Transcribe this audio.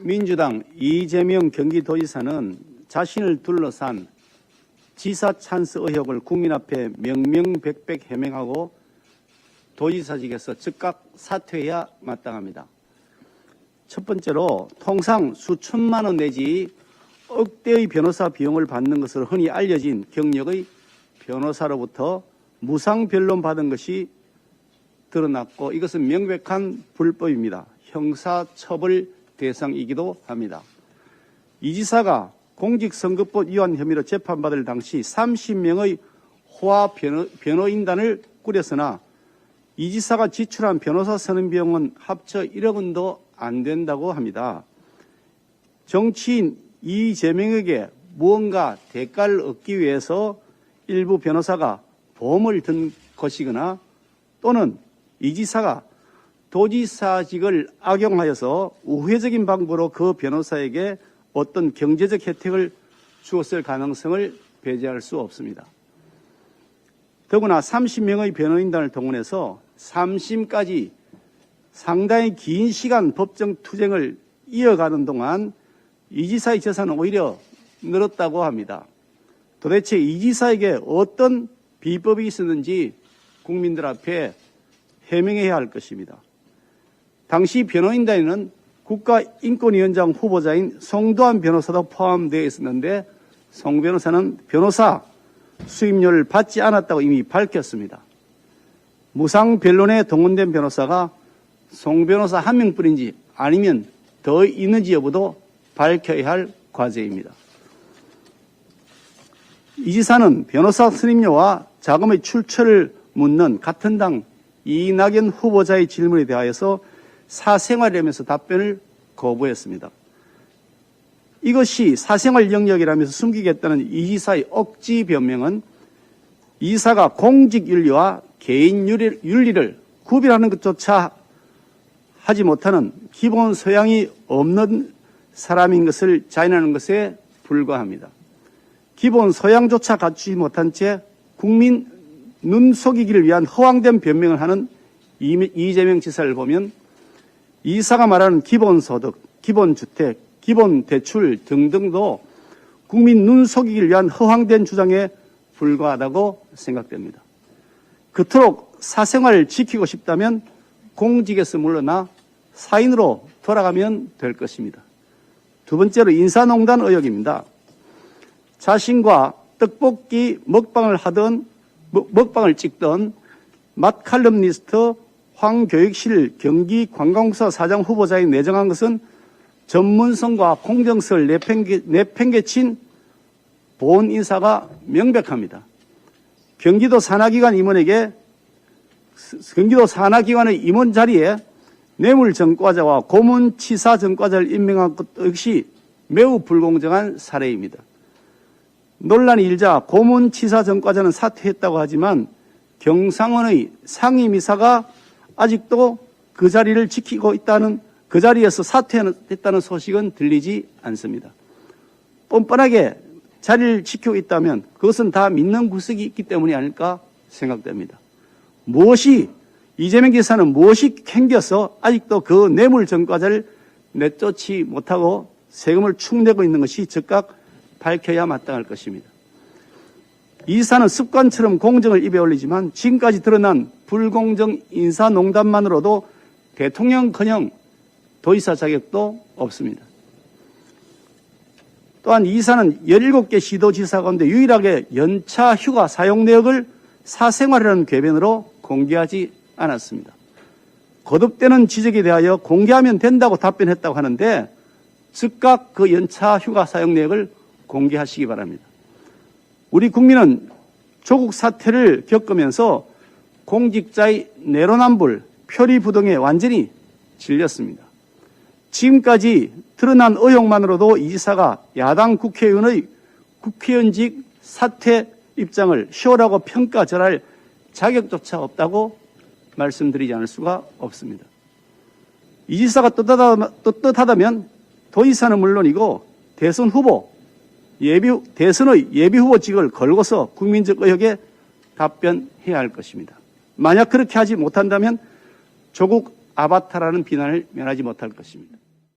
민주당 이재명 경기도지사는 자신을 둘러싼 지사 찬스 의혹을 국민 앞에 명명백백 해명하고 도지사직에서 즉각 사퇴해야 마땅합니다. 첫 번째로 통상 수천만 원 내지 억대의 변호사 비용을 받는 것으로 흔히 알려진 경력의 변호사로부터 무상 변론 받은 것이 드러났고 이것은 명백한 불법입니다. 형사처벌 대상이기도 합니다. 이 지사가 공직선거법 위반 혐의로 재판받을 당시 30명의 호화 변호인단을 꾸렸으나 이 지사가 지출한 변호사 선임 비용은 합쳐 1억 원도 안 된다고 합니다. 정치인 이재명에게 무언가 대가를 얻기 위해서 일부 변호사가 보험을 든 것이거나 또는 이 지사가 도지사직을 악용하여서 우회적인 방법으로 그 변호사에게 어떤 경제적 혜택을 주었을 가능성을 배제할 수 없습니다. 더구나 30명의 변호인단을 동원해서 3심까지 상당히 긴 시간 법정 투쟁을 이어가는 동안 이 지사의 재산은 오히려 늘었다고 합니다. 도대체 이 지사에게 어떤 비법이 있었는지 국민들 앞에 해명해야 할 것입니다. 당시 변호인단에는 국가인권위원장 후보자인 송도한 변호사도 포함되어 있었는데 송 변호사는 변호사 수임료를 받지 않았다고 이미 밝혔습니다. 무상 변론에 동원된 변호사가 송 변호사 한 명뿐인지 아니면 더 있는지 여부도 밝혀야 할 과제입니다. 이 지사는 변호사 선임료와 자금의 출처를 묻는 같은 당 이낙연 후보자의 질문에 대하여서 사생활이라면서 답변을 거부했습니다. 이것이 사생활 영역이라면서 숨기겠다는 이 지사의 억지 변명은 이 지사가 공직윤리와 개인윤리를 구별하는 것조차 하지 못하는 기본 소양이 없는 사람인 것을 자인하는 것에 불과합니다. 기본 소양조차 갖추지 못한 채 국민 눈 속이기를 위한 허황된 변명을 하는 이재명 지사를 보면 이 지사가 말하는 기본소득, 기본주택, 기본대출 등등도 국민 눈 속이기를 위한 허황된 주장에 불과하다고 생각됩니다. 그토록 사생활을 지키고 싶다면 공직에서 물러나 사인으로 돌아가면 될 것입니다. 두 번째로 인사농단 의혹입니다. 자신과 떡볶이 먹방을 찍던 맛칼럼니스트 황교익실 경기관광공사 사장 후보자에 내정한 것은 전문성과 공정성을 내팽개친 본 인사가 명백합니다. 경기도 산하기관의 임원 자리에 뇌물전과자와 고문치사전과자를 임명한 것 역시 매우 불공정한 사례입니다. 논란이 일자 고문치사전과자는 사퇴했다고 하지만 경상원의 상임이사가 아직도 그 자리를 지키고 있다는, 그 자리에서 사퇴했다는 소식은 들리지 않습니다. 뻔뻔하게 자리를 지키고 있다면 그것은 다 믿는 구석이 있기 때문이 아닐까 생각됩니다. 이재명 지사는 무엇이 캥겨서 아직도 그 뇌물전과자를 내쫓지 못하고 세금을 축 내고 있는 것이 즉각 밝혀야 마땅할 것입니다. 이 지사는 습관처럼 공정을 입에 올리지만 지금까지 드러난 불공정 인사농단만으로도 대통령커녕 도지사 자격도 없습니다. 또한 이 지사는 17개 시도지사 가운데 유일하게 연차 휴가 사용 내역을 사생활이라는 궤변으로 공개하지 않았습니다. 거듭되는 지적에 대하여 공개하면 된다고 답변했다고 하는데 즉각 그 연차 휴가 사용 내역을 공개하시기 바랍니다. 우리 국민은 조국 사태를 겪으면서 공직자의 내로남불, 표리부동에 완전히 질렸습니다. 지금까지 드러난 의혹만으로도 이 지사가 야당 국회의원의 국회의원직 사퇴 입장을 쉬우라고 평가절할 자격조차 없다고 말씀드리지 않을 수가 없습니다. 이 지사가 떳떳하다면 도지사는 물론이고 대선의 예비후보직을 걸고서 국민적 의혹에 답변해야 할 것입니다. 만약 그렇게 하지 못한다면 조국 아바타라는 비난을 면하지 못할 것입니다.